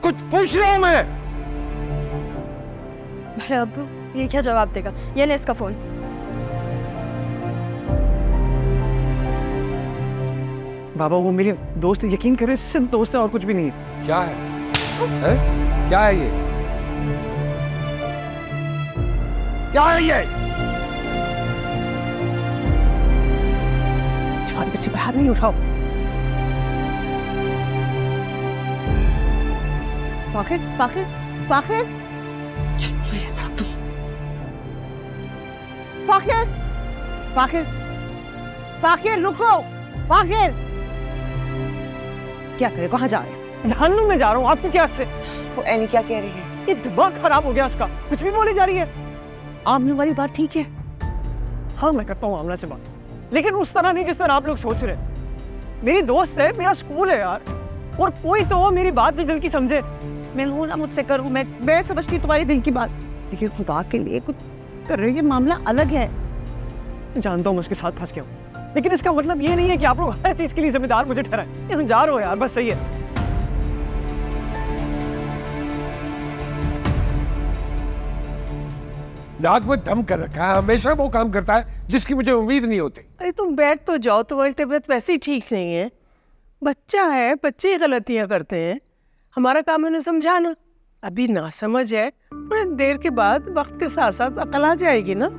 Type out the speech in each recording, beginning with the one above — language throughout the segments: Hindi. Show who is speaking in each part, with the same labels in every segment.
Speaker 1: कुछ पूछ रहा हूं मैं।
Speaker 2: अरे अब्बू, ये क्या जवाब देगा? ये ले इसका फोन।
Speaker 3: बाबा वो मेरे दोस्त, यकीन करें सिर्फ दोस्त है और कुछ भी नहीं है।
Speaker 1: क्या है? क्या है ये? क्या है ये?
Speaker 3: 4 बजे बाहर नहीं उठाओ।
Speaker 4: फाखिर, फाखिर, फाखिर, फाखिर, फाखिर, फाखिर, रुको, फाखिर। क्या करे, कहाँ जा रहे हैं?
Speaker 3: जहन्नुम में जा रहा हूँ, आपको क्या से?
Speaker 4: वो एनी क्या कह रही है?
Speaker 3: ये दिमाग खराब हो गया उसका, कुछ भी बोली जा रही है।
Speaker 4: आमने वाली बात ठीक है।
Speaker 3: हाँ मैं करता हूँ आमना से बात, लेकिन उस तरह नहीं जिस तरह आप लोग सोच रहे। मेरी दोस्त है, मेरा स्कूल है यार, और कोई तो वो मेरी बात भी दिल की समझे।
Speaker 4: मैं हूं ना, मुझसे करूँ, मैं समझती हूँ तुम्हारी दिल की बात, लेकिन खुदा के लिए कुछ कर रही है, मामला अलग है।
Speaker 3: जानता हूँ मैं उसके साथ फंस गया हूँ, लेकिन इसका मतलब ये नहीं है कि आप लोग हर चीज के लिए जिम्मेदार मुझे ठहराएं। जा रहे हो यार, बस सही है।
Speaker 1: नाक में दम कर रखा है, हमेशा वो काम करता है जिसकी मुझे उम्मीद नहीं होती।
Speaker 5: अरे तुम बैठ तो जाओ, तुम्हारी तबीयत वैसे ही ठीक नहीं है। बच्चा है, बच्चे गलतियां करते हैं, हमारा काम है उन्हें समझाना। अभी ना समझ है, थोड़ी देर के बाद वक्त के साथ साथ अकल आ जाएगी ना।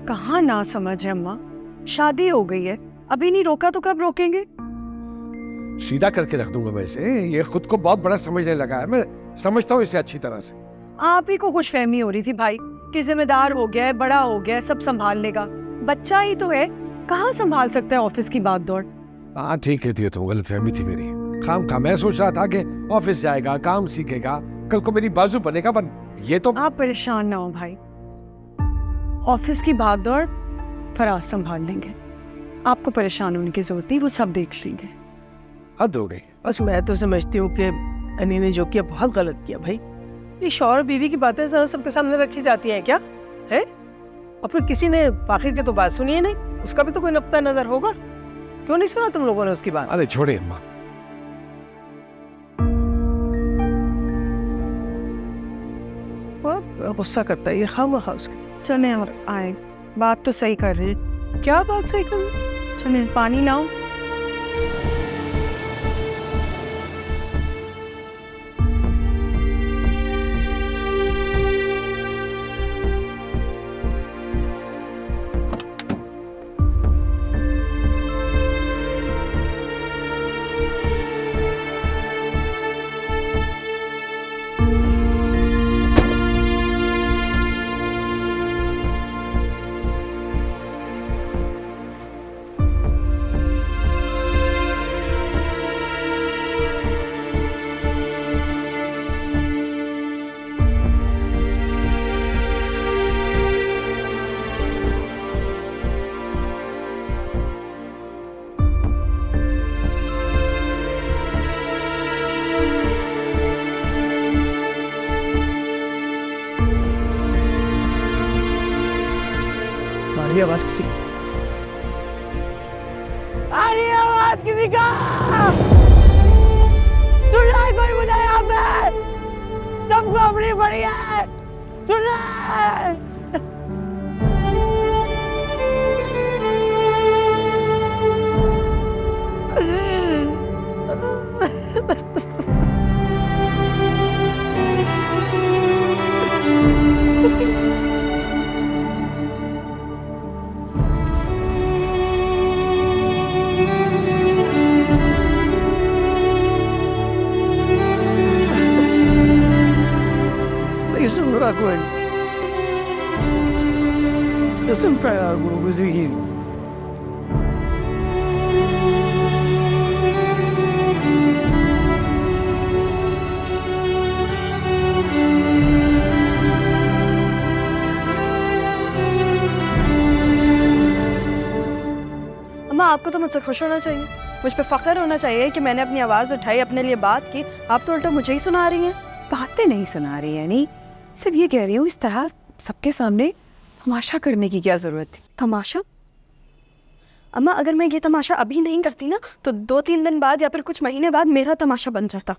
Speaker 2: कहाँ ना समझ है अम्मा, शादी हो गई है, अभी नहीं रोका तो कब रोकेंगे?
Speaker 1: सीधा करके रख दूंगा मैं इसे। ये खुद को बहुत बड़ा समझने लगा है, मैं समझता हूँ इसे अच्छी तरह से।
Speaker 2: आप ही को खुशफहमी हो रही थी भाई कि जिम्मेदार हो गया है, बड़ा हो गया है, सब संभाल लेगा। बच्चा ही तो है, कहाँ संभाल सकता है ऑफिस की भाग दौड़।
Speaker 1: हाँ ठीक है, थी तो गलतफहमी थी मेरी। खाम मैं सोच रहा था कि ऑफिस जाएगा, काम सीखेगा, कल को मेरी बाजू बनेगा, पर ये तो।
Speaker 2: आप परेशान ना हो भाई, ऑफिस की भाग दौड़ फराज संभाल लेंगे, आपको परेशान होने की जरूरत नहीं, वो सब देख लेंगे।
Speaker 1: हद हो गई।
Speaker 5: बस मैं तो समझती हूँ कि अनी ने जो किया बहुत गलत किया भाई। ये शौहर बीवी की बातें जरा सबके सामने रखी जाती हैं क्या है? और फिर किसी ने फाखिर की तो बात सुनी है नहीं, उसका भी तो कोई नुक्ता नजर होगा। क्यों नहीं सुना तुम लोगों ने उसकी बात?
Speaker 1: अरे छोड़े अम्मा,
Speaker 5: गुस्सा करता है ये खामखा उसके।
Speaker 2: चले और आए, बात तो सही कर रहे हैं।
Speaker 5: क्या बात सही कर रहे?
Speaker 2: चले पानी लाओ।
Speaker 3: आवाज किसी
Speaker 4: आवाज किसी का सुन रहा है कोई मुझे? यहाँ पे सबको अपनी पड़ी है, सुन रहा है?
Speaker 3: Koy. Nasıl fena bu zengin?
Speaker 2: अम्मा आपको तो मुझसे खुश होना चाहिए, मुझ पे फख्र होना चाहिए कि मैंने अपनी आवाज़ उठाई, अपने लिए बात की। आप तो उल्टा मुझे ही सुना रही हैं।
Speaker 6: बातें नहीं सुना रही है, नहीं सिर्फ ये कह रही हूँ इस तरह सबके सामने तमाशा करने की क्या जरूरत थी?
Speaker 2: तमाशा? अम्मा अगर मैं ये तमाशा अभी नहीं करती ना तो 2-3 दिन बाद या फिर कुछ महीने बाद मेरा तमाशा बन जाता।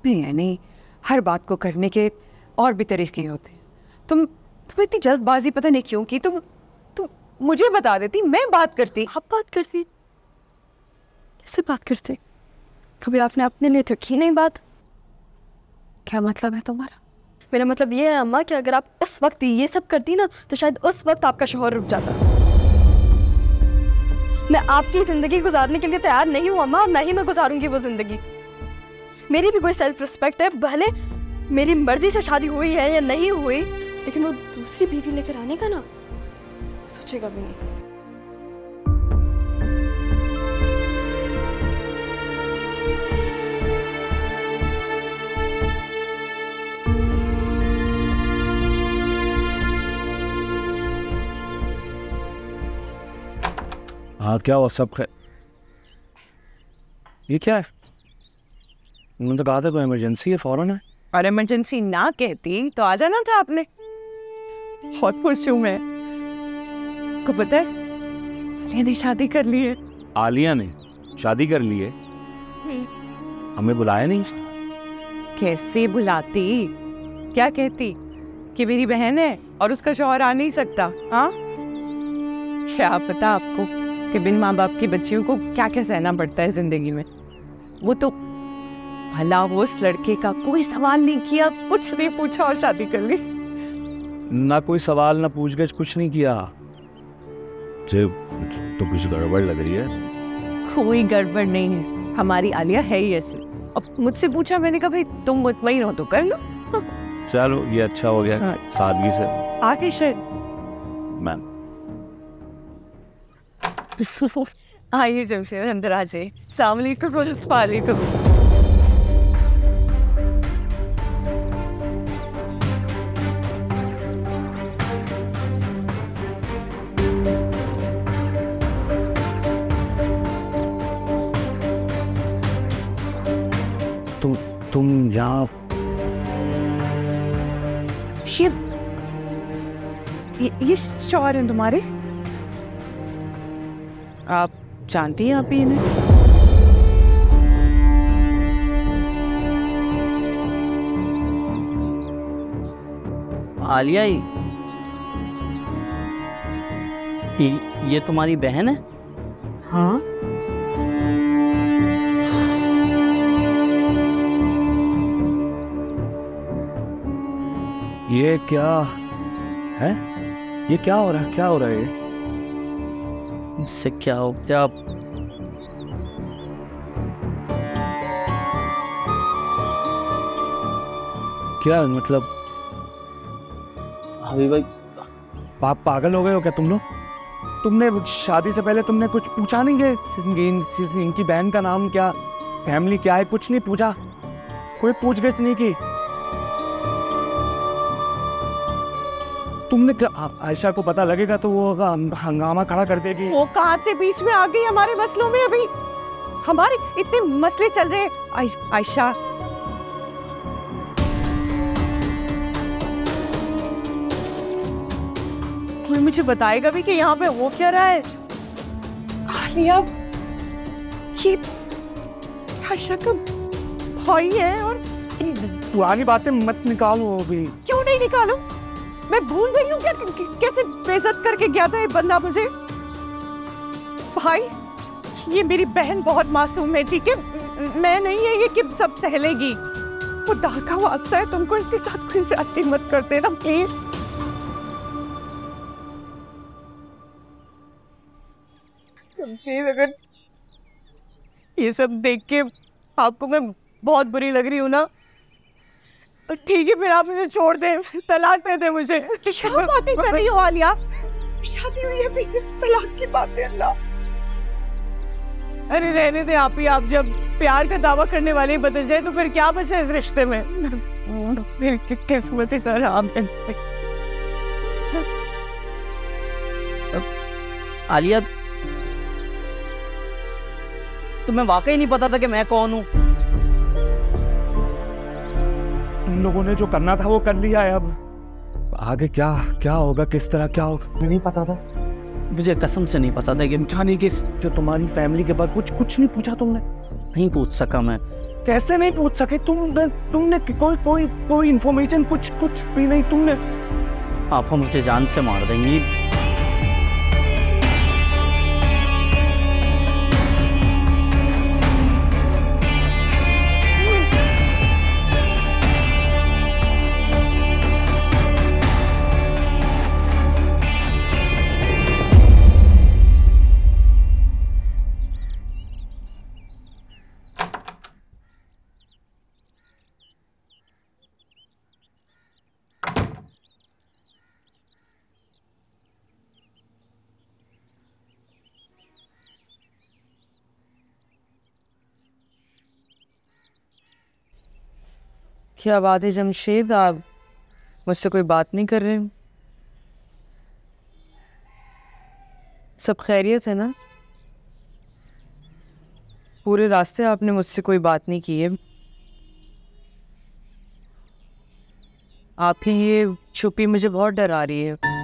Speaker 6: नहीं यानी हर बात को करने के और भी तरीके होते हैं। तुम इतनी जल्दबाजी पता नहीं क्यों की। तुम मुझे बता देती, मैं बात करती।
Speaker 2: आप बात करती? कैसे बात करते? कभी आपने अपने लिए रखी नहीं बात? क्या मतलब है तुम्हारा?
Speaker 7: मेरा मतलब ये है अम्मा कि अगर आप उस वक्त ये सब करती ना तो शायद उस वक्त आपका शौहर रुक जाता। मैं आपकी ज़िंदगी गुजारने के लिए तैयार नहीं हूँ अम्मा, और ना ही मैं गुजारूंगी वो ज़िंदगी। मेरी भी कोई सेल्फ रिस्पेक्ट है, भले मेरी मर्जी से शादी हुई है या नहीं हुई, लेकिन वो दूसरी बीवी लेकर आने का ना सोचेगा भी नहीं।
Speaker 8: हाँ क्या हुआ? सब ये क्या है? उन्होंने तो कहा था कोई इमरजेंसी है, फौरन है।
Speaker 6: और इमरजेंसी ना कहती तो आ जाना था आपने। बहुत खुश हूँ मैं। को पता है आलिया ने शादी कर ली है।
Speaker 8: आलिया ने शादी कर ली है? हमें बुलाया नहीं इसने।
Speaker 6: कैसे बुलाती? क्या कहती कि मेरी बहन है और उसका शौहर आ नहीं सकता? हाँ, क्या पता आपको कि बिन माँ बाप की बच्चियों को क्या क्या सहना पड़ता है जिंदगी में। वो तो भला वो उस लड़के का कोई सवाल नहीं किया, कुछ नहीं पूछा और शादी कर ली।
Speaker 8: ना कोई सवाल ना पूछगछ, कुछ नहीं किया। तो कुछ गड़बड़ लग रही है।
Speaker 6: कोई गड़बड़ नहीं है, हमारी आलिया है ही ऐसी। अब मुझसे पूछा, मैंने कहा भाई तुम मुतमईन हो तो कर लो।
Speaker 8: चलो ये अच्छा हो गया।
Speaker 6: हाँ।
Speaker 8: सादगी से।
Speaker 6: आगे शायद
Speaker 8: मैम
Speaker 6: आइए जमशेद, अंदर आ जाइए। अस्सलाम वालेकुम। वालेकुम।
Speaker 8: तुम यहाँ
Speaker 6: ये शौहर हैं तुम्हारे? आप जानती हैं आप ही इन्हें?
Speaker 9: आलिया ही ये तुम्हारी बहन है?
Speaker 6: हाँ।
Speaker 8: ये क्या है? ये क्या हो रहा है? क्या हो रहा है ये?
Speaker 9: इससे क्या हो गया?
Speaker 8: क्या मतलब?
Speaker 9: अभी भाई
Speaker 8: पागल हो गए हो क्या तुम लोग? तुमने शादी से पहले तुमने कुछ पूछा नहीं कि इनकी बहन का नाम क्या, फैमिली क्या है? कुछ नहीं पूछा, कोई पूछगिछ नहीं की। तुमने आयशा को पता लगेगा तो वो हंगामा खड़ा कर देगी।
Speaker 6: वो कहाँ से बीच में आ गई हमारे मसलों में? अभी हमारे इतने मसले चल रहे हैं। आयशा कोई मुझे बताएगा भी कि यहाँ पे हो क्या रहा है? आलिया ये आयशा का भाई है। और
Speaker 8: पुरानी बातें मत निकालो अभी।
Speaker 6: क्यों नहीं निकालो? मैं भूल गई हूँ क्या कैसे बेइज्जत करके गया था ये बंदा मुझे? भाई ये मेरी बहन बहुत मासूम है, ठीक है? मैं नहीं है ये कि सब सह लेगी। वो दागा वास्ता है, तुमको इसके साथ कोई ज्यादती मत कर देना प्लीज। शमशेद, अगर ये सब देख के आपको मैं बहुत बुरी लग रही हूँ ना, ठीक है फिर आप मुझे छोड़ दें, तलाक दे दे मुझे। क्या बातें कर रही हो आलिया? शादी हुई है, पीछे तलाक की बातें। अल्लाह, अरे रहने दे आप ही। आप जब प्यार का दावा करने वाले बदल जाए तो फिर क्या बचा इस रिश्ते में? फिर किस्मत ही खराब है।
Speaker 9: आलिया तुम्हें वाकई नहीं पता था कि मैं कौन हूँ?
Speaker 8: उन लोगों ने जो करना था वो कर लिया है। अब आगे क्या क्या होगा, किस तरह क्या होगा, मुझे नहीं पता था।
Speaker 9: मुझे कसम से नहीं पता था कि
Speaker 8: पूछा नहीं कि जो तुम्हारी फैमिली के बाद कुछ नहीं पूछा तुमने?
Speaker 9: नहीं पूछ सका मैं।
Speaker 8: कैसे नहीं पूछ सके? तुमने कोई इंफॉर्मेशन कुछ भी नहीं तुमने?
Speaker 9: आप मुझे जान से मार देंगी।
Speaker 6: क्या बात है जमशेद, आप मुझसे कोई बात नहीं कर रहे? सब खैरियत है ना? पूरे रास्ते आपने मुझसे कोई बात नहीं की है। आपकी ये छुपी मुझे बहुत डरा रही है।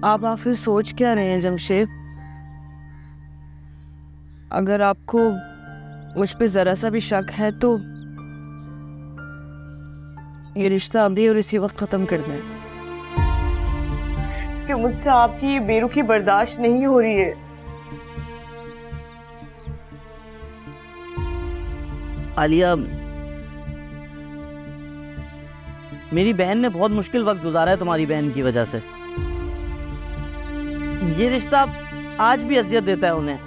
Speaker 6: आप फिर सोच क्या रहे हैं जमशेद? अगर आपको मुझ पे जरा सा भी शक है तो ये रिश्ता अभी और इसी वक्त खत्म कर दें, कि मुझसे आपकी बेरुखी बर्दाश्त नहीं हो रही है।
Speaker 9: आलिया, मेरी बहन ने बहुत मुश्किल वक्त गुजारा है तुम्हारी बहन की वजह से। ये रिश्ता आज भी अजियत देता है उन्हें।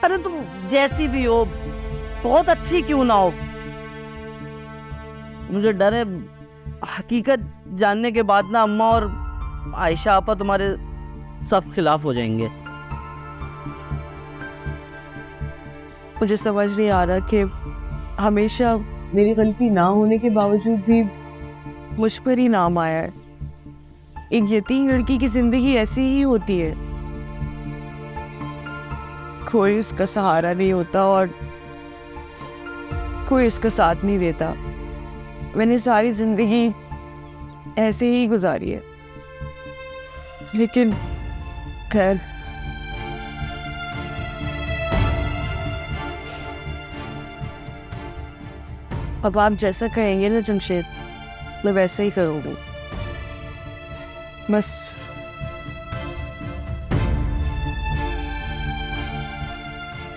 Speaker 9: अरे तुम जैसी भी हो, बहुत अच्छी क्यों ना हो, मुझे डर है हकीकत जानने के बाद ना अम्मा और आयशा आपा तुम्हारे सख्त खिलाफ हो जाएंगे।
Speaker 6: मुझे समझ नहीं आ रहा कि हमेशा मेरी गलती ना होने के बावजूद भी मुझ पर ही नाम आया है। एक यतीम लड़की की जिंदगी ऐसी ही होती है, कोई उसका सहारा नहीं होता और कोई उसका साथ नहीं देता। मैंने सारी जिंदगी ऐसे ही गुजारी है, लेकिन खैर अब आप जैसा कहेंगे ना जमशेद, मैं वैसा ही करूँगी। बस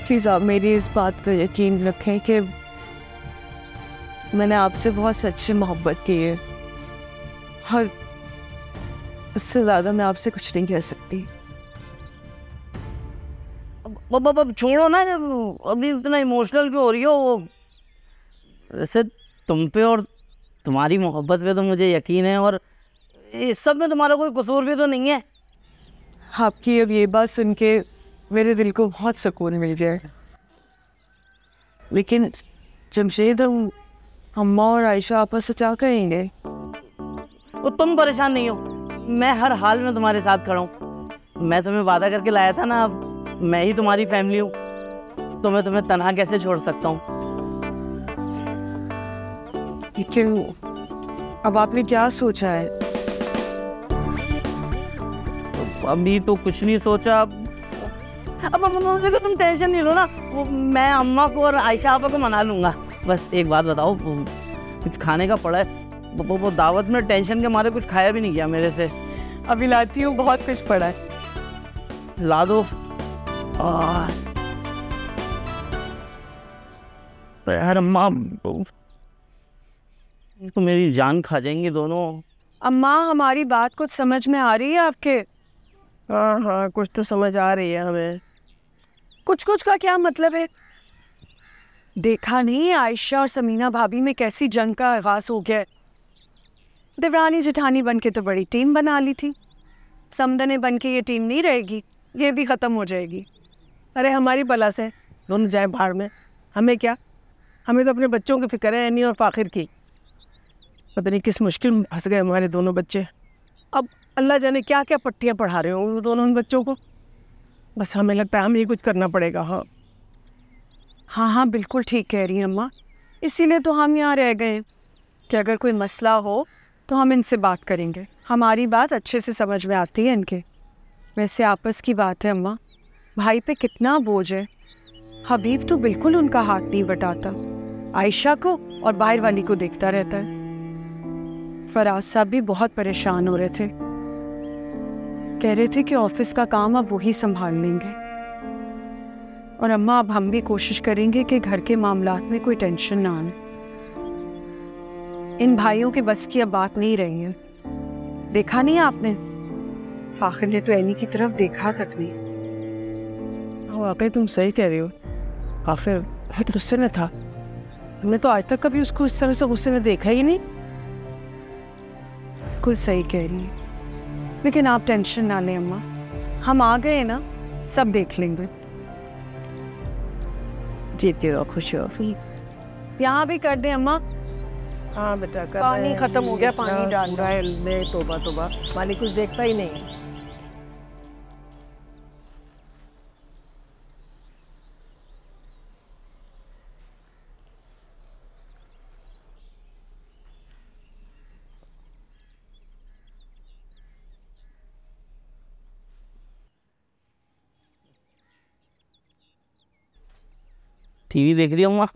Speaker 6: प्लीज़ आप मेरी इस बात का यकीन रखें कि मैंने आपसे बहुत सच्ची मोहब्बत की है और इससे ज़्यादा मैं आपसे कुछ नहीं कह सकती।
Speaker 9: अब छोड़ो ना, अभी इतना इमोशनल क्यों हो रही हो? वो वैसे तुम पे और तुम्हारी मोहब्बत पे तो मुझे यकीन है और इस सब में तुम्हारा कोई कसूर भी तो नहीं है।
Speaker 6: आपकी अब ये बात सुन के मेरे दिल को बहुत सुकून मिल गया है। लेकिन जमशेद, हम अम्मा और आयशा आपस से क्या कहेंगे?
Speaker 9: वो तुम परेशान नहीं हो, मैं हर हाल में तुम्हारे साथ खड़ा हूँ। मैं तुम्हें वादा करके लाया था ना, अब मैं ही तुम्हारी फैमिली हूँ, तो मैं तुम्हें तन्हा कैसे छोड़ सकता हूँ?
Speaker 6: लेकिन अब आपने क्या सोचा है?
Speaker 9: अभी तो कुछ नहीं सोचा। अब मुझे तुम टेंशन नहीं लो ना, वो मैं अम्मा को और आयशा आपा को मना लूंगा। बस एक बात बताओ, कुछ खाने का पड़ा है? वो दावत में टेंशन के मारे कुछ खाया भी नहीं गया मेरे से।
Speaker 6: अभी लाती हूँ, बहुत कुछ पड़ा है,
Speaker 9: ला दो। यार अम्मा तो मेरी जान खा जाएंगी दोनों।
Speaker 2: अम्मा, हमारी बात कुछ समझ में आ रही है आपके?
Speaker 5: हाँ हाँ, कुछ तो समझ आ रही है हमें।
Speaker 2: कुछ कुछ का क्या मतलब है? देखा नहीं आयशा और समीना भाभी में कैसी जंग का आगाज हो गया है। देवरानी जेठानी बन के तो बड़ी टीम बना ली थी, समदने बन के ये टीम नहीं रहेगी, ये भी ख़त्म हो जाएगी।
Speaker 5: अरे हमारी बला से दोनों जाए भाड़ में, हमें क्या? हमें तो अपने बच्चों की फिक्र है, एनी और फाखिर की। पता नहीं किस मुश्किल में फंस गए हमारे दोनों बच्चे। अब अल्लाह जाने क्या क्या पट्टियाँ पढ़ा रहे होंगे वो दोनों बच्चों को। बस हमें लगता है हमें कुछ करना पड़ेगा। हाँ
Speaker 2: हाँ हाँ, बिल्कुल ठीक कह रही हैं अम्मा। इसीलिए तो हम यहाँ रह गए कि अगर कोई मसला हो तो हम इनसे बात करेंगे। हमारी बात अच्छे से समझ में आती है इनके। वैसे आपस की बात है अम्मा, भाई पे कितना बोझ है। हबीब तो बिल्कुल उनका हाथ नहीं बटाता, आयशा को और बाहर वाली को देखता रहता है। फराज साहब भी बहुत परेशान हो रहे थे, कह रहे थे कि ऑफिस का काम अब वही संभाल लेंगे। और अम्मा अब हम भी कोशिश करेंगे कि घर के मामलात में कोई टेंशन ना आए। इन भाइयों के बस की अब बात नहीं रही है। देखा नहीं आपने, फाखिर ने तो एनी की तरफ देखा तक नहीं।
Speaker 5: वाकई तुम सही कह रही हो, आखिर बहुत गुस्से में था। हमने तो आज तक कभी उसको इस तरह से गुस्से में देखा ही नहीं।
Speaker 2: बिल्कुल सही कह रही है, लेकिन आप टेंशन ना लें अम्मा, हम आ गए ना, सब देख लेंगे।
Speaker 5: जीती रहो, खुश रहो।
Speaker 2: यहाँ भी कर दें अम्मा।
Speaker 5: हाँ बेटा, कर
Speaker 2: पानी खत्म हो गया, पानी डाल दो।
Speaker 5: ले, तोबा तोबा, मालिक कुछ देखता ही नहीं।
Speaker 9: टीवी देख रही हो अम्मा?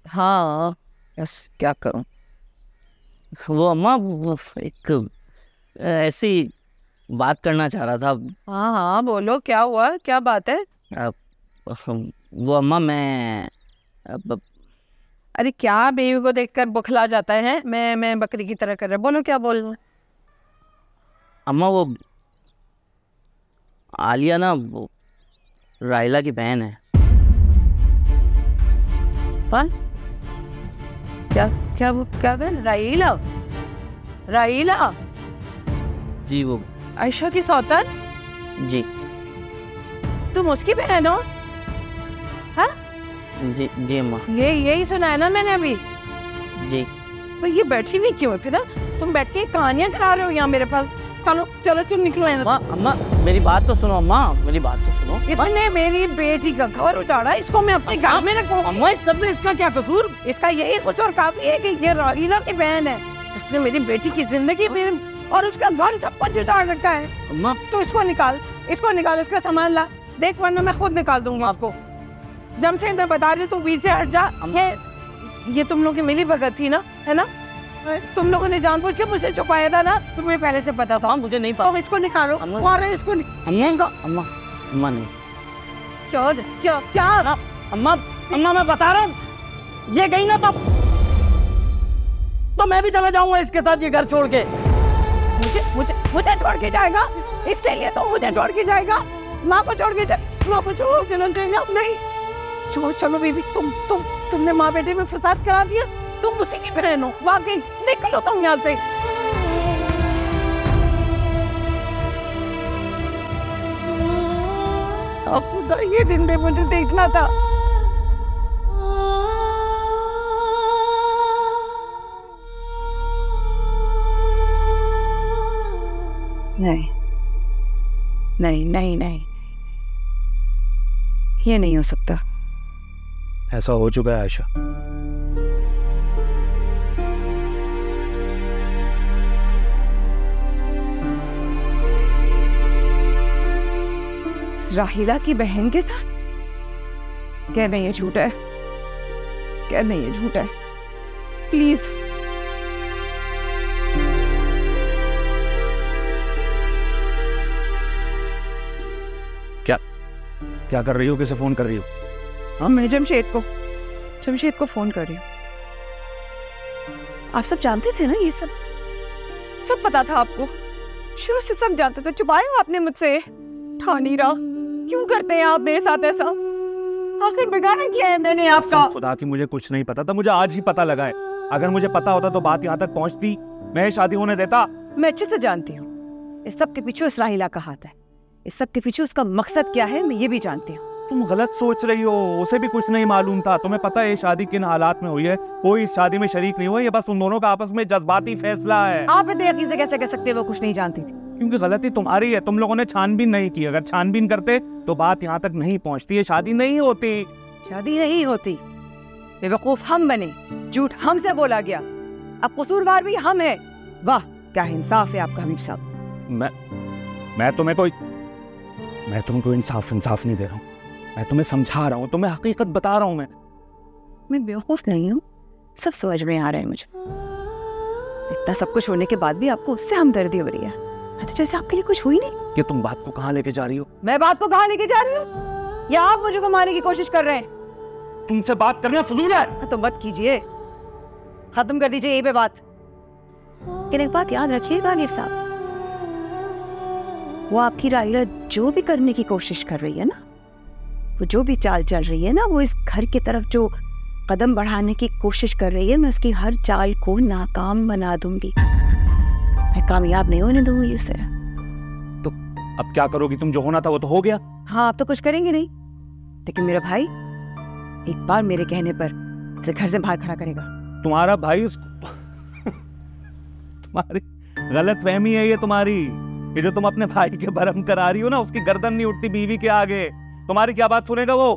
Speaker 6: हाँ बस क्या करूं।
Speaker 9: वो अम्मा एक ऐसी बात करना चाह रहा था।
Speaker 6: हाँ हाँ बोलो, क्या हुआ, क्या बात है?
Speaker 9: वो अम्मा मैं
Speaker 6: अरे क्या बेबी को देखकर बौखला जाता है? मैं बकरी की तरह कर रहा। बोलो क्या बोलना।
Speaker 9: अम्मा वो आलिया ना, वो राहिला की बहन है।
Speaker 6: क्या कर राहीला? राहीला
Speaker 9: जी, वो
Speaker 6: आयशा की सौतन?
Speaker 9: जी।
Speaker 6: तुम उसकी बहन हो? हाँ
Speaker 9: जी जी अम्मा।
Speaker 6: यही सुना है ना मैंने अभी।
Speaker 9: जी।
Speaker 6: तो ये बैठी हुई क्यों है फिर? तुम बैठ के कहानियां करा रहे हो यहाँ मेरे पास। चलो चलो तुम निकलो यहाँ से।
Speaker 9: अम्मा मेरी बात तो सुनो, अम्मा मेरी बात तो सुनो।
Speaker 6: इसने मेरी बेटी का घर उजाड़ा, इसको मैं अपने घर में रखूं?
Speaker 9: अम्मा इस सब में इसका क्या कसूर?
Speaker 6: इसका यही कसूर काफी है कि ये राहीला की बहन है। इसने मेरी बेटी की जिंदगी मेरे और उसका घर सब कुछ उजाड़ रखा है।
Speaker 9: अम्मा
Speaker 6: तो इसको निकाल, इसका सामान ला, देख वरना मैं खुद निकाल दूंगा आपको। जमशेद मैं बता रही तू बीच से हट जा। ये तुम लोग की मिली भगत थी ना, है ना? तुम लोगों ने जानबूझ के मुझसे छुपाया था ना, तुम्हें पहले से पता था।
Speaker 9: मुझे नहीं पता।
Speaker 6: तो इसको निकालो, इसको
Speaker 9: अम्मा नहीं।
Speaker 6: चल
Speaker 9: अम्मा मैं बता रहा हूँ, ये गई ना तो मैं भी चला जाऊंगा इसके साथ ये घर छोड़ के।
Speaker 6: मुझे छोड़ के जाएगा? इसके लिए तो मुझे छोड़ के जाएगा? माँ को छोड़ के चलो नहीं। चलो बीबी, तुमने माँ बेटे में फसाद करा दिया। तुम उसी की बहन हो, वाकई। निकलो तुम यहाँ से। अब खुदा, ये दिन भी मुझे देखना था।
Speaker 2: नहीं, ये नहीं हो सकता।
Speaker 8: ऐसा हो चुका है आयशा।
Speaker 2: राहीला की बहन के साथ? कह नहीं, ये झूठ है। कह नहीं, ये झूठ है। प्लीज
Speaker 8: क्या कर रही हो? किसे फोन कर रही हो?
Speaker 2: हाँ, मैं जमशेद को फोन कर रही हूँ। आप सब जानते थे ना? ये सब पता था आपको? शुरू से सब जानते थे, छुपाया आपने मुझसे। ठानी रहा, क्यों करते हैं आप मेरे साथ ऐसा? आखिर बिगाड़ा क्या है मैंने आपका?
Speaker 8: खुदा की मुझे कुछ नहीं पता था, मुझे आज ही पता लगा है। अगर मुझे पता होता तो बात यहाँ तक पहुँचती, मैं शादी होने देता।
Speaker 2: मैं अच्छे से जानती हूँ इस सब के पीछे उस राहीला का हाथ है। इस सब के पीछे उसका मकसद क्या है मैं ये भी जानती हूँ।
Speaker 8: तुम गलत सोच रही हो, उसे भी कुछ नहीं मालूम था। तुम्हें पता है ये शादी किन हालात में हुई है? कोई इस शादी में शरीक नहीं हुआ, ये बस उन दोनों का आपस में जज्बाती फैसला है।
Speaker 2: आप इतने यकीन से कैसे कह सकते हो वो कुछ नहीं जानती थी?
Speaker 8: क्योंकि गलती तुम्हारी है, तुम लोगों ने छानबीन नहीं की। अगर छानबीन करते तो बात यहाँ तक नहीं पहुँचती, ये शादी नहीं होती।
Speaker 6: शादी नहीं होती, बेवकूफ हम बने, झूठ हमसे बोला गया, अब कसूरवार भी हम हैं। वाह क्या इंसाफ है आपका हमीर साहब।
Speaker 8: मैं तुम्हें कोई इंसाफ नहीं दे रहा हूँ, मैं तुम्हें समझा रहा हूँ, तुम्हें हकीकत बता रहा हूँ।
Speaker 4: मैं बेवकूफ नहीं हूँ, सब समझ में आ रहा है मुझे। इतना सब कुछ होने के बाद भी आपको उससे हमदर्दी हो रही है, तो जैसे आपके लिए कुछ हुई नहीं।
Speaker 8: ये तुम बात को कहाँ लेके जा रही हो?
Speaker 6: मैं बात को कहाँ लेके जा रही हूँ, या आप मुझे घुमाने की कोशिश कर रहे हैं?
Speaker 8: तुमसे बात करना फजूल है।
Speaker 6: तो मत कीजिए, खत्म कर दीजिए यही पे बात।
Speaker 4: लेकिन एक बात याद रखिएगा नीर साहब, वो आपकी राइला जो भी करने की कोशिश कर रही है ना, वो जो भी चाल चल रही है ना, वो इस घर की तरफ जो कदम बढ़ाने की कोशिश कर रही है, मैं उसकी हर चाल को नाकाम बना दूंगी। मैं कामयाब नहीं होने दूंगी उसे।
Speaker 8: तो अब क्या करोगी तुम? जो होना था वो तो हो गया।
Speaker 4: हाँ, आप तो कुछ करेंगे नहीं, लेकिन मेरा भाई एक बार मेरे कहने पर उसे घर से बाहर खड़ा करेगा।
Speaker 8: तुम्हारा भाई तुम्हारी गलतफहमी है ये तुम्हारी। ये जो तुम अपने भाई के भरम करा रही हो ना, उसकी गर्दन नहीं उठती बीवी के आगे। तुम्हारी क्या बात सुनेगा वो?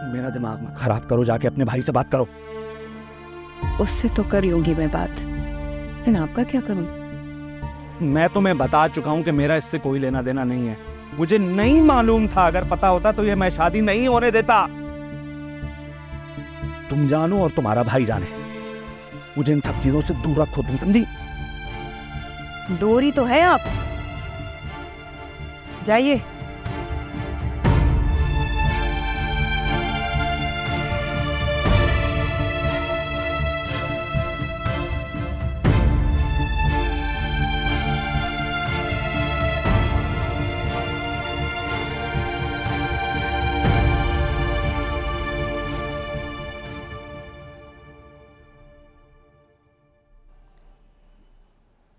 Speaker 8: मेरा दिमाग मत खराब करो, जाके अपने भाई से बात करो।
Speaker 4: उससे तो कर लूंगी मैं बात, लेकिन आपका क्या करूं?
Speaker 8: मैं तुम्हें बता चुका हूं कि मेरा इससे कोई लेना देना नहीं है। मुझे नहीं मालूम था, अगर पता होता तो ये मैं शादी नहीं होने देता। तुम जानो और तुम्हारा भाई जाने, मुझे इन सब चीजों से दूर रखो, तुम समझी?
Speaker 6: दूरी तो है आप, जाइए।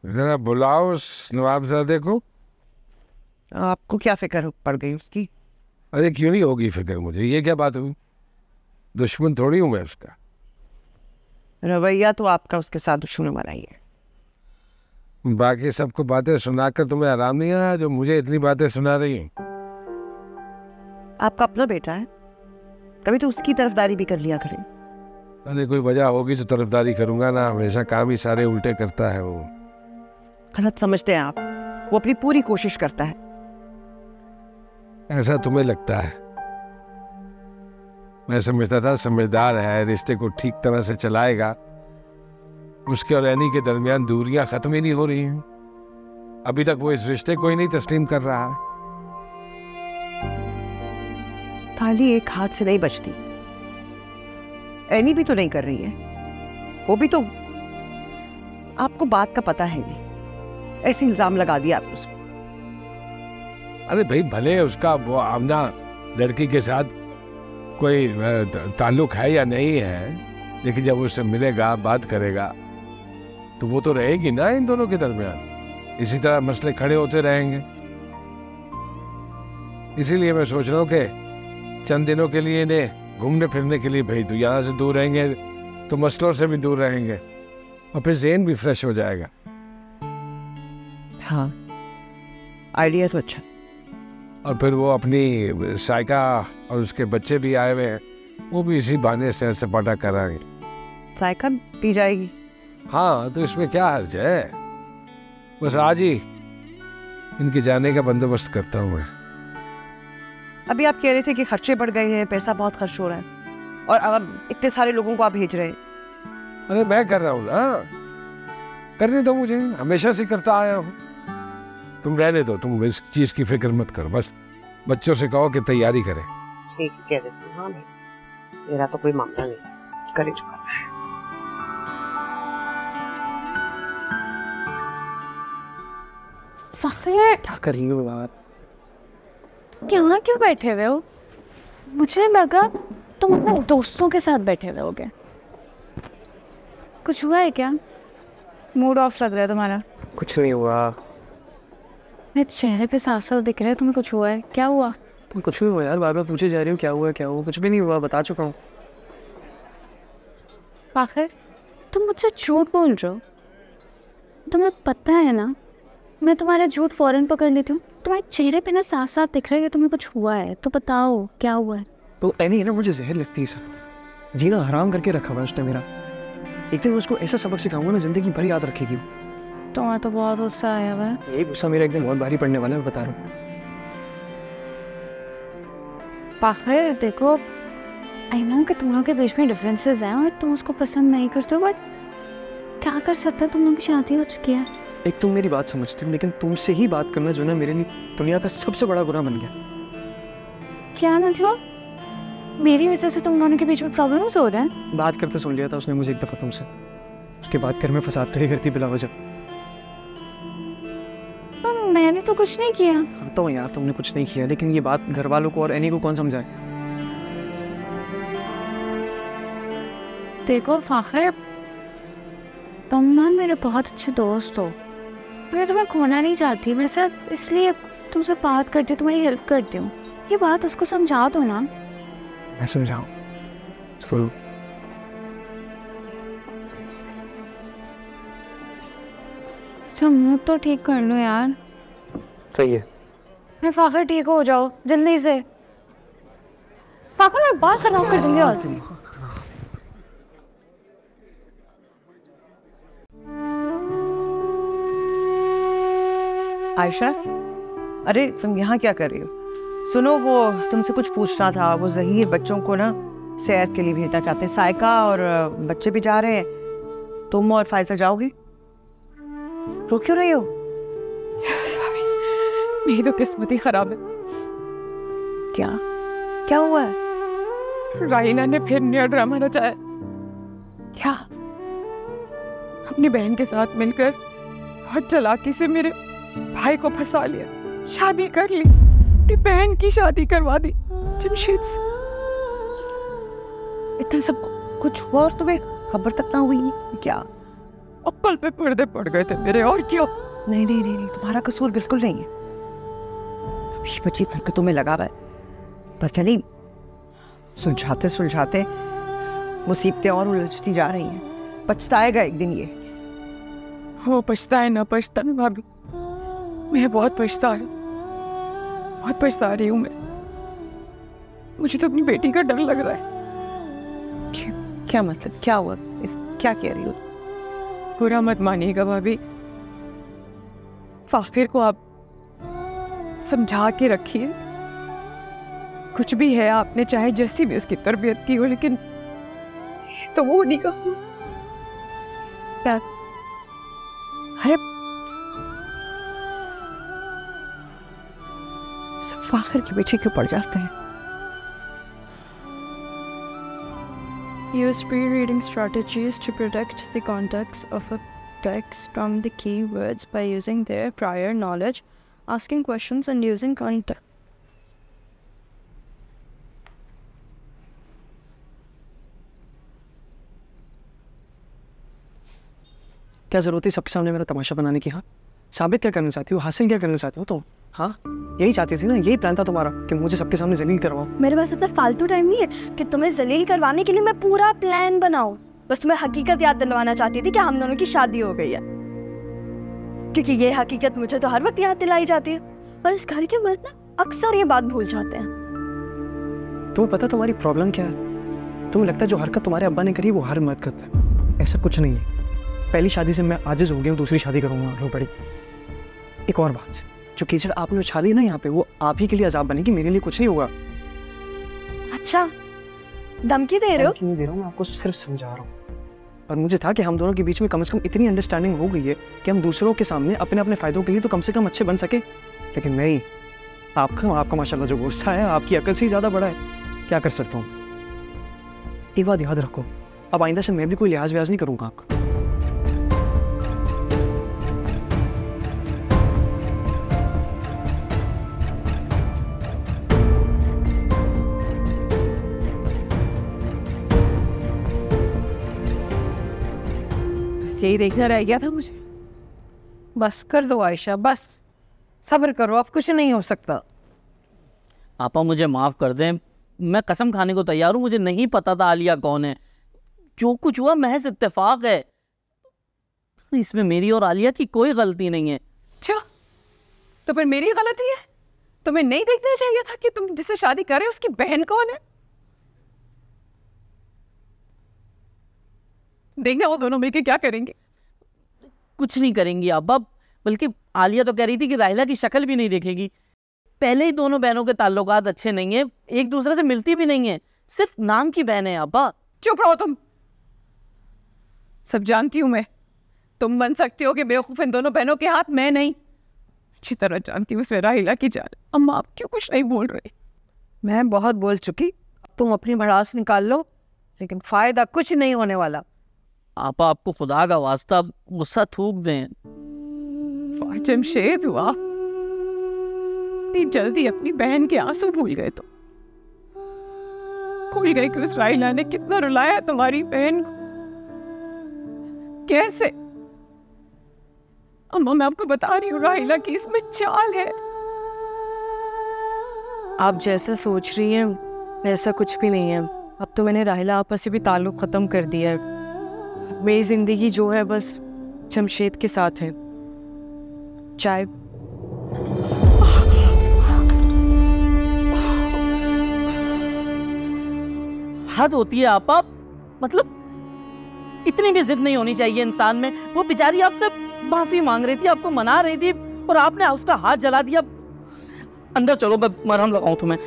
Speaker 1: जरा बुलाओ उस नवाबजादे को।
Speaker 6: आपको क्या फिक्र पड़ गई उसकी?
Speaker 1: अरे क्यों नहीं होगी फिक्र मुझे, ये क्या बात हुई? दुश्मन थोड़ी हूं मैं उसका।
Speaker 6: रवैया तो आपका उसके साथ दुश्मन वाला ही है।
Speaker 1: बाकी सबको बातें सुनाकर तुम्हें आराम नहीं आया जो मुझे इतनी बातें सुना रही हूँ?
Speaker 6: आपका अपना बेटा है, कभी तो उसकी तरफदारी भी कर लिया करें।
Speaker 1: अरे कोई वजह होगी तो तरफदारी करूंगा ना, हमेशा काम ही सारे उल्टे करता है वो।
Speaker 6: गलत समझते हैं आप, वो अपनी पूरी कोशिश करता है।
Speaker 1: ऐसा तुम्हें लगता है? मैं समझता था समझदार है, रिश्ते को ठीक तरह से चलाएगा। उसके और एनी के दरमियान दूरियां खत्म ही नहीं हो रही हैं। अभी तक वो इस रिश्ते को ही नहीं तस्लीम कर रहा है।
Speaker 6: थाली एक हाथ से नहीं बचती, एनी भी तो नहीं कर रही है, वो भी तो। आपको बात का पता है नहीं, ऐसे इल्जाम लगा दिया आपने उसको।
Speaker 1: अरे भाई भले उसका वो आमना लड़की के साथ कोई ताल्लुक है या नहीं है, लेकिन जब उससे मिलेगा बात करेगा तो वो तो रहेगी ना इन दोनों के दरमियान। इसी तरह मसले खड़े होते रहेंगे। इसीलिए मैं सोच रहा हूँ कि चंद दिनों के लिए इन्हें घूमने फिरने के लिए भेज दूँ। यहाँ से दूर रहेंगे तो मसलों से भी दूर रहेंगे और फिर ज़हन भी फ्रेश हो जाएगा।
Speaker 6: हाँ, आइडिया तो अच्छा।
Speaker 1: और फिर वो अपनी साइका और उसके बच्चे भी आए हुए हैं, वो भी इसी बहाने सैर सपाटा कराएंगे।
Speaker 6: साइका पी जाएगी?
Speaker 1: हाँ, तो इसमें क्या हर्ज है? बस आज ही इनके जाने का बंदोबस्त करता हूँ मैं।
Speaker 6: अभी आप कह रहे थे कि खर्चे बढ़ गए हैं, पैसा बहुत खर्च हो रहा है, और अब इतने सारे लोगों को आप भेज रहे हैं।
Speaker 1: अरे मैं कर रहा हूँ ना, करने दो मुझे, हमेशा से करता आया हूँ। तुम रहने दो, तुम इस चीज की फिक्र मत करो, बस बच्चों से कहो कि तैयारी करें।
Speaker 6: ठीक कह देती हूँ। हाँ भाई, मेरा तो कोई मामला नहीं, करे जो करना है।
Speaker 2: क्या
Speaker 8: कर रही हो बात?
Speaker 2: यहाँ क्यों बैठे हुए हो? मुझे लगा तुम अपने दोस्तों के साथ बैठे हुए होगे। कुछ हुआ है क्या? मूड ऑफ लग रहा है तुम्हारा।
Speaker 3: कुछ नहीं हुआ।
Speaker 2: मेरे चेहरे पे साफ साफ दिख रहा है तुम्हें कुछ हुआ है। क्या हुआ?
Speaker 3: तुम कुछ नहीं हुआ यार, बार बार पूछे जा रही हो क्या हुआ क्या हुआ। कुछ भी नहीं हुआ, बता चुका हूँ।
Speaker 2: आखिर तुम मुझसे झूठ बोल रहे हो? तुम्हें पता है ना
Speaker 4: मैं तुम्हारा झूठ फौरन पकड़ लेती हूँ। तुम्हारे चेहरे पे ना साफ साफ दिख रहा है कि तुम्हें कुछ हुआ है, तो बताओ क्या हुआ है।
Speaker 3: तो एनी ना मुझे जहर लगती है सब, जीना हराम करके रखा हुआ उसने मेरा। एक दिन मैं उसको ऐसा सबक सिखाऊंगा ना जिंदगी भर याद रखेगी।
Speaker 4: तुम्हारा तो बहुत गुस्सा आया हुआ है।
Speaker 3: यही गुस्सा मेरा एक दिन बहुत भारी पड़ने वाला है, मैं बता रहा हूँ।
Speaker 4: पाखिर देखो, आई नो कि तुम लोगों के बीच में डिफरेंसेस हैं और तुम उसको पसंद नहीं करते हो, बट क्या कर सकते हो, तुम लोगों की शादी हो चुकी है।
Speaker 3: एक तुम मेरी बात समझती हो, लेकिन तुमसे ही बात करना जो ना मेरे लिए दुनिया का सबसे बड़ा गुनाह बन गया।
Speaker 4: क्या मतलब? मेरी वजह से तुम दोनों के बीच में प्रॉब्लम्स हो रहे हैं?
Speaker 3: बात करते सुन लिया था उसने मुझे एक दफा तुमसे, उसके बाद घर में फसाद खड़ी करती बिला वजह।
Speaker 4: मैंने तो कुछ नहीं किया।
Speaker 3: करता हूँ यार, तुमने कुछ नहीं किया, लेकिन ये बात घर वालों को और एनी को कौन समझाए।
Speaker 4: देखो फाखिर, तुम ना मेरे बहुत अच्छे दोस्त हो, मैं तुम्हें खोना नहीं चाहती, मैं सिर्फ इसलिए तुमसे बात करती हूँ, तुम्हारी हेल्प करती हूँ। ये बात उसको समझा दो ना।
Speaker 3: मैं समझाऊँ उसको?
Speaker 4: अच्छा मुँह तो ठीक कर लो यार।
Speaker 3: सही है।
Speaker 4: मैं फाखिर ठीक हो जाओ जल्दी से। फाखिर मैं बात खराब कर दूंगी और
Speaker 6: आयशा, अरे तुम यहाँ क्या कर रही हो? सुनो, वो तुमसे कुछ पूछना था। वो ज़हीर बच्चों को ना सैर के लिए भेजना चाहते हैं। सायका और बच्चे भी जा रहे हैं, तुम और फायजा जाओगे? रो क्यों रही हो?
Speaker 2: मेरी तो किस्मत ही खराब है।
Speaker 6: क्या क्या हुआ है?
Speaker 2: राहीना ने फिर नया ड्रामा रचाया।
Speaker 6: क्या?
Speaker 2: अपनी बहन के साथ मिलकर बहुत चालाकी से मेरे भाई को फंसा लिया, शादी कर ली, अपनी बहन की शादी करवा दी जमशेद से।
Speaker 6: इतना सब कुछ हुआ और तुम्हें खबर तक ना हुई? क्या?
Speaker 2: अक्ल पे पर्दे पड़ गए थे मेरे, और क्या।
Speaker 6: नहीं नहीं नहीं नहीं, तुम्हारा कसूर बिल्कुल नहीं है। बच्ची हरकतों में लगा हुआ है, पता नहीं सुलझाते सुलझाते मुसीबतें और उलझती जा रही हैं। पछताएगा एक दिन ये।
Speaker 2: वो पछताए ना पछताए भाभी, मैं बहुत पछता रही हूँ मैं। मुझे तो अपनी बेटी का डर लग रहा है।
Speaker 6: क्या मतलब? क्या हुआ? क्या कह रही हो?
Speaker 2: बुरा मत मानिएगा भाभी, फाखिर को आप समझा के रखिए। कुछ भी है, आपने चाहे जैसी भी उसकी तरबियत की हो, लेकिन तो वो नहीं का
Speaker 6: क्या? अरे सब फाखिर के पीछे क्यों पड़ जाते हैं?
Speaker 7: Use pre-reading strategies to protect the context of a text from the keywords by using their prior knowledge, asking questions and using context.
Speaker 3: क्या जरूरत है सबके सामने मेरा तमाशा बनाने की? हाँ, साबित क्या करना चाहती हो? हासिल क्या करना चाहती हो तुम? हाँ, यही चाहती थी ना? यही प्लान था तुम्हारा कि मुझे सबके सामने जलील करवाओ?
Speaker 7: मेरे पास इतना फालतू टाइम नहीं है कि तुम्हें जलील करवाने के लिए मैं पूरा प्लान बनाऊं। बस तुम्हें हकीकत याद दिलवाना चाहती थी कि हम दोनों की शादी हो गई है, क्योंकि ये हकीकत मुझे तो हर वक्त याद दिलाई जाती है, पर इस घर के मर्द ना अक्सर ये बात भूल जाते हैं।
Speaker 3: तुम्हें पता तुम्हारी प्रॉब्लम क्या है? तुम्हें लगता है जो हरकत तुम्हारे अब्बा ने करी वो हर मर्द करता है। ऐसा कुछ नहीं है। पहली शादी से मैं आजिज हो गया हूँ, दूसरी शादी करूंगा आगे बड़ी। एक और बात, जो कीचड़ आपने उछाली ना यहाँ पे, वो आप ही के लिए अजाब बनेगी, मेरे लिए कुछ नहीं होगा।
Speaker 7: अच्छा, धमकी दे रहे हो?
Speaker 3: नहीं दे रहा हूँ, मैं आपको सिर्फ समझा रहा हूँ। और मुझे था कि हम दोनों के बीच में कम से कम इतनी अंडरस्टैंडिंग हो गई है कि हम दूसरों के सामने अपने अपने फायदों के लिए तो कम से कम अच्छे बन सके। लेकिन नहीं, आपका माशाल्लाह जो गुस्सा है आपकी अकल से ही ज्यादा बड़ा है। क्या कर सकता हूँ? एक बात याद रखो, अब आइंदा से मैं भी कोई लिहाज व्याज नहीं करूँगा आपका।
Speaker 2: यही देखना रह गया था मुझे। बस कर दो आयशा, बस सब्र करो, अब कुछ नहीं हो सकता।
Speaker 9: आपा मुझे माफ़ कर दें, मैं कसम खाने को तैयार हूँ, मुझे नहीं पता था आलिया कौन है। जो कुछ हुआ महज इत्तेफाक है, इसमें मेरी और आलिया की कोई गलती नहीं है।
Speaker 2: अच्छा,
Speaker 6: तो फिर मेरी गलती है? तुम्हें नहीं देखना चाहिए था कि तुम जिससे शादी कर रहे हो उसकी बहन कौन है? देखना वो दोनों मिलके क्या करेंगे।
Speaker 9: कुछ नहीं करेंगी अब्बा, बल्कि आलिया तो कह रही थी कि राहिला की शक्ल भी नहीं देखेगी। पहले ही दोनों बहनों के ताल्लुकात अच्छे नहीं है, एक दूसरे से मिलती भी नहीं है, सिर्फ नाम की बहन है अब्बा।
Speaker 6: चुप रहो तुम। सब जानती हूं मैं, तुम बन सकती हो कि बेवकूफ इन दोनों बहनों के हाथ, मैं नहीं। अच्छी तरह जानती हूँ इसमें राहिला की जान। अम्मा आप क्यों कुछ नहीं बोल रही?
Speaker 2: मैं बहुत बोल चुकी, तुम अपनी भड़ास निकाल लो, लेकिन फायदा कुछ नहीं होने वाला।
Speaker 9: आपा आपको खुदा का वास्ता गुस्सा थूक दें।
Speaker 6: जमशेद हुआ इतनी जल्दी अपनी बहन के आंसू भूल गए, तो भूल गए कि उस राहिला ने कितना रुलाया तुम्हारी बहन को। कैसे? अम्मा मैं आपको बता रही हूँ, राहिला की इसमें चाल है।
Speaker 2: आप जैसा सोच रही हैं ऐसा कुछ भी नहीं है। अब तो मैंने राहिला आपस से भी ताल्लुक ख़त्म कर दिया है। मेरी ज़िंदगी जो है बस जमशेद के साथ है। चाय
Speaker 9: हद होती है आपा, मतलब इतनी भी जिद नहीं होनी चाहिए इंसान में। वो बेचारी आपसे माफी मांग रही थी, आपको मना रही थी, और आपने उसका हाथ जला दिया। अंदर चलो मैं मरहम लगाऊं तुम्हें।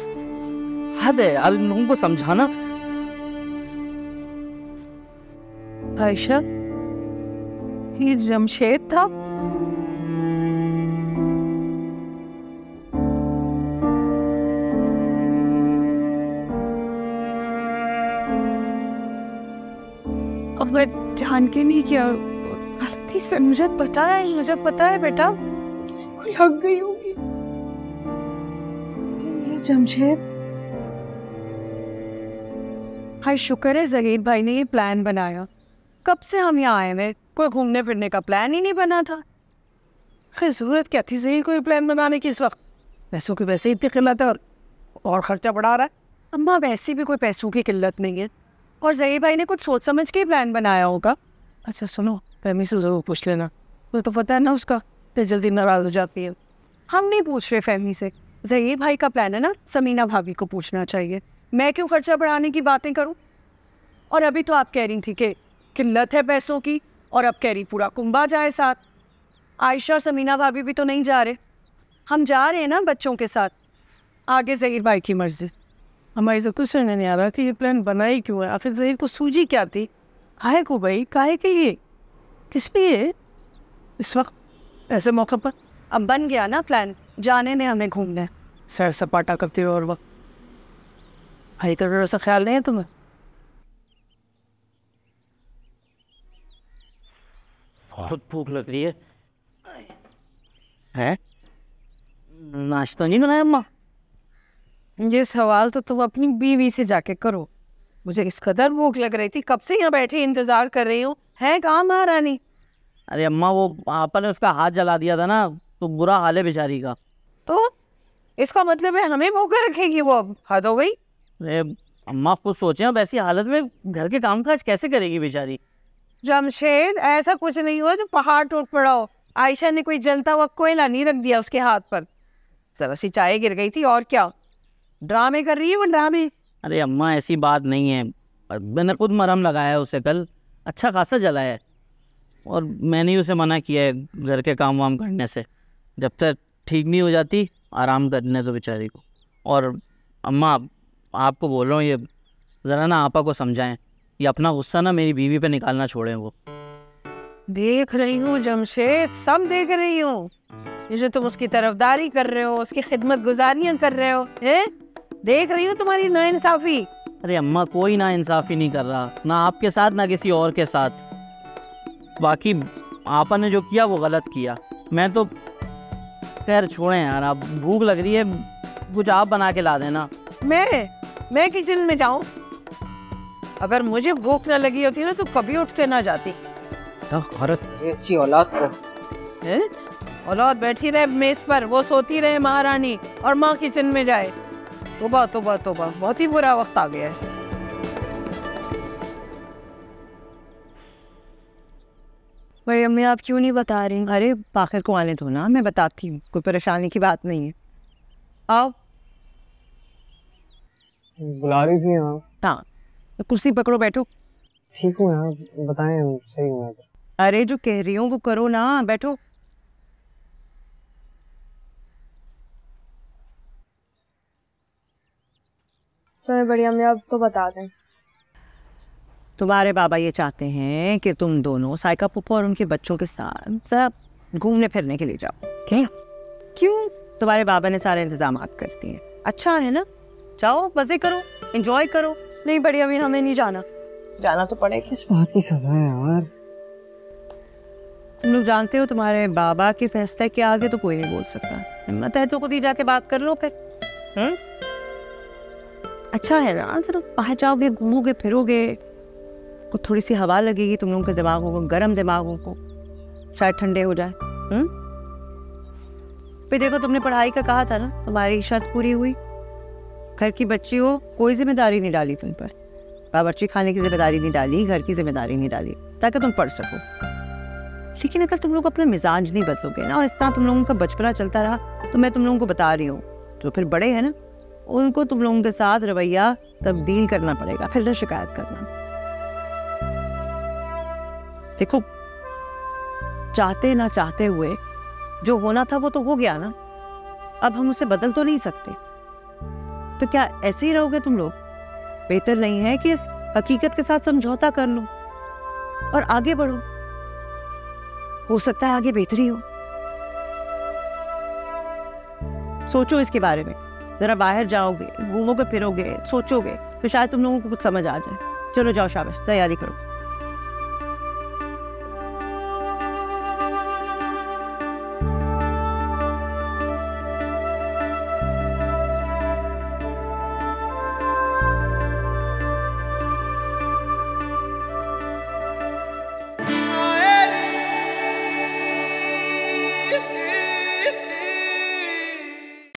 Speaker 9: हद है यार, इन लोगों को समझाना।
Speaker 2: आयशा, ये जमशेद था? अब मैं जान के नहीं किया, गलती से। मुझे पता है बेटा, कोई हक गई होगी। ये जमशेद, हाय शुक्र है जहीर भाई ने ये प्लान बनाया। कब से हम यहाँ आए हुए, कोई घूमने फिरने का प्लान ही नहीं बना था।
Speaker 5: खैर जरूरत क्या थी जहीर को ये प्लान बनाने की इस वक्त? पैसों की वैसे ही इतनी किल्लत है और खर्चा बढ़ा रहा है।
Speaker 2: अम्मा वैसे भी कोई पैसों की किल्लत नहीं है, और जहीर भाई ने कुछ सोच समझ के ही प्लान बनाया होगा।
Speaker 5: अच्छा सुनो, फहमी से जरूर पूछ लेना, मुझे तो पता है ना उसका तो जल्दी नाराज हो जाती है।
Speaker 2: हम नहीं पूछ रहे फहमी से, जहीर भाई का प्लान है ना, समीना भाभी को पूछना चाहिए। मैं क्यों खर्चा बढ़ाने की बातें करूं? और अभी तो आप कह रही थी कि किल्लत है पैसों की, और अब कह रही पूरा कुंबा जाए साथ। आयशा और समीना भाभी भी तो नहीं जा रहे, हम जा रहे हैं ना बच्चों के साथ। आगे जहीर भाई की मर्जी।
Speaker 5: हमारी तो कुछ नहीं आ रहा कि ये प्लान बनाई क्यों है। आखिर जहीर को सूझी क्या थी? काहे को भाई, काहे के लिए, किस लिए इस वक्त ऐसे मौके पर?
Speaker 2: अब बन गया ना प्लान, जाने ने हमें घूमना है।
Speaker 5: सैर सपाटा करते रहो और वक्त भाई का वैसा ख्याल नहीं है तुम्हें?
Speaker 9: बहुत भूख लग रही है? नाश्ता नहीं बनाया अम्मा?
Speaker 2: ये सवाल तो तुम अपनी बीवी से जाके करो। मुझे इस कदर भूख लग रही थी, कब से यहाँ बैठे इंतजार कर रही हूँ। है कहाँ महारानी?
Speaker 9: अरे अम्मा वो आपा ने उसका हाथ जला दिया था ना, तो बुरा हाल है बेचारी का।
Speaker 2: तो इसका मतलब है हमें भूखे रखेगी वो? अब हद हो गई।
Speaker 9: अरे अम्मा खुद सोचे, अब ऐसी हालत में घर के कामकाज कैसे करेगी बेचारी?
Speaker 2: जमशेद ऐसा कुछ नहीं हुआ जो पहाड़ टूट पड़ा हो। आयशा ने कोई जलता हुआ कोयला नहीं रख दिया उसके हाथ पर, जरा सी चाय गिर गई थी और क्या। ड्रामे कर रही है वो, ड्रामे।
Speaker 9: अरे अम्मा ऐसी बात नहीं है, मैंने खुद मरहम लगाया है उसे, कल अच्छा खासा जला है, और मैंने ही उसे मना किया है घर के काम वाम करने से। जब तक ठीक नहीं हो जाती आराम करने दो बेचारी को। और अम्मा आपको बोल रहा हूँ, ये ज़रा ना आपा को समझाएं, ये अपना गुस्सा ना मेरी बीवी पे निकालना छोड़ें। वो
Speaker 2: देख रही हूँ जमशेद, सब देख रही हूँ। ये जो तुम उसकी तरफदारी कर रहे हो, उसकी खिदमत गुजारियाँ कर रहे हो, है? देख रही हूँ तुम्हारी नाइंसाफी।
Speaker 9: अरे अम्मा कोई ना इंसाफी नहीं कर रहा, ना आपके साथ ना किसी और के साथ। बाकी आपा ने जो किया वो गलत किया। मैं तो खैर छोड़ें यार, आप भूख लग रही है, कुछ आप बना के ला देना।
Speaker 2: मैं किचन में जाऊँ? अगर मुझे भूख न लगी होती ना तो कभी उठ के ना जाती।
Speaker 9: ऐसी औलाद को
Speaker 2: है? औलाद बैठी रहे मेज पर, वो सोती रहे महारानी, और माँ किचन में जाए। तौबा तौबा तौबा, बहुत ही बुरा वक्त आ गया है। बड़ी अम्मी आप क्यों नहीं बता रही?
Speaker 6: अरे बाखिर को आने दो ना, मैं बताती हूँ, कोई परेशानी की बात नहीं है। आओ।
Speaker 3: बुला रही थी आप?
Speaker 6: हाँ, तो कुर्सी पकड़ो, बैठो।
Speaker 3: ठीक हूँ यार, बताएं, सही हूँ मैं तो।
Speaker 6: अरे जो कह रही हूँ वो करो ना, बैठो।
Speaker 7: चलो बड़ी अम्मी आप तो बता दें।
Speaker 6: तुम्हारे बाबा ये चाहते हैं कि तुम दोनों साइका पुप्पो और उनके बच्चों के साथ जरा घूमने फिरने के लिए जाओ। क्या?
Speaker 2: क्यों?
Speaker 6: तुम्हारे बाबा ने सारे इंतजाम कर दिए। अच्छा है ना, जाओ मजे करो, एंजॉय करो।
Speaker 2: नहीं बड़ी अम्मी हमें नहीं जाना।
Speaker 6: जाना तो पड़ेगा।
Speaker 3: किस बात की सजा है यार?
Speaker 6: तुम लोग जानते हो तुम्हारे बाबा के फैसले के आगे तो कोई नहीं बोल सकता। हिम्मत है तो खुद ही जाके बात कर लो फिर। अच्छा है ना, जरा बाहर जाओगे, घूमोगे फिरोगे, को थोड़ी सी हवा लगेगी तुम लोगों के दिमागों को, गर्म दिमागों को, शायद ठंडे हो जाए। फिर देखो तुमने पढ़ाई का कहा था ना, तुम्हारी शर्त पूरी हुई। घर की बच्ची हो, कोई जिम्मेदारी नहीं डाली तुम पर, बावर्ची खाने की जिम्मेदारी नहीं डाली, घर की जिम्मेदारी नहीं डाली, ताकि तुम पढ़ सको। लेकिन अगर तुम लोग अपना मिजाज नहीं बदलोगे ना, और इस तरह तुम लोगों का बचपना चलता रहा, तो मैं तुम लोगों को बता रही हूँ, जो फिर बड़े हैं ना, उनको तुम लोगों के साथ रवैया तब्दील करना पड़ेगा, फिर ना शिकायत करना। देखो, चाहते ना चाहते हुए जो होना था वो तो हो गया ना, अब हम उसे बदल तो नहीं सकते। तो क्या ऐसे ही रहोगे तुम लोग? बेहतर नहीं है कि इस हकीकत के साथ समझौता कर लो और आगे बढ़ो? हो सकता है आगे बेहतरी हो। सोचो इसके बारे में, जरा बाहर जाओगे, घूमोगे फिरोगे, सोचोगे, तो शायद तुम लोगों को कुछ समझ आ जाए। चलो जाओ, शाबाश, तैयारी करो।